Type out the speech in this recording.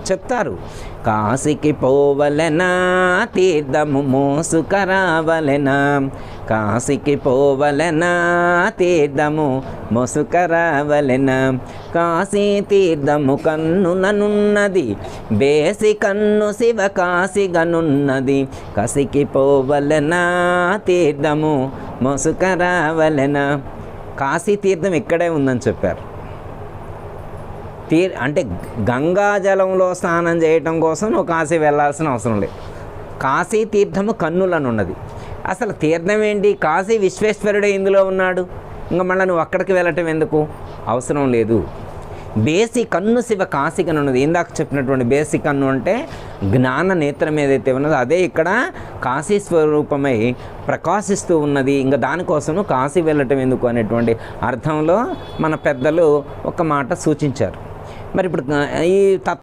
చెప్తారు. కాశీకి పోవలెనా తీర్థము మోసుకరావలెనా, కాశీకి పోవలెనా తీర్థము మోసుకరావలెనా, కాశీ తీర్థము కన్నుననున్నది బేసి కన్ను శివ కాశీగనున్నది, కాశీకి పోవలెనా తీర్థము మోసుకరావలెనా. కాశీ తీర్థం ఇక్కడే ఉందని చెప్పారు. అంటే గంగాజలంలో స్నానం చేయటం కోసం నువ్వు కాశీ వెళ్ళాల్సిన అవసరం లేదు. కాశీ తీర్థము కన్నులను ఉన్నది. అసలు తీర్థం ఏంటి? కాశీ విశ్వేశ్వరుడే ఇందులో ఉన్నాడు. ఇంకా మళ్ళీ నువ్వు అక్కడికి వెళ్ళటం ఎందుకు? అవసరం లేదు. బేసి కన్ను శివ కాశీకను ఉన్నది. ఇందాక చెప్పినటువంటి బేసి కన్ను అంటే జ్ఞాన నేత్రం ఏదైతే ఉన్నదో అదే ఇక్కడ కాశీ స్వరూపమై ప్రకాశిస్తూ ఉన్నది. ఇంకా దానికోసం కాశీ వెళ్ళటం ఎందుకు అనేటువంటి అర్థంలో మన పెద్దలు ఒక మాట సూచించారు. మరి ఇప్పుడు ఈ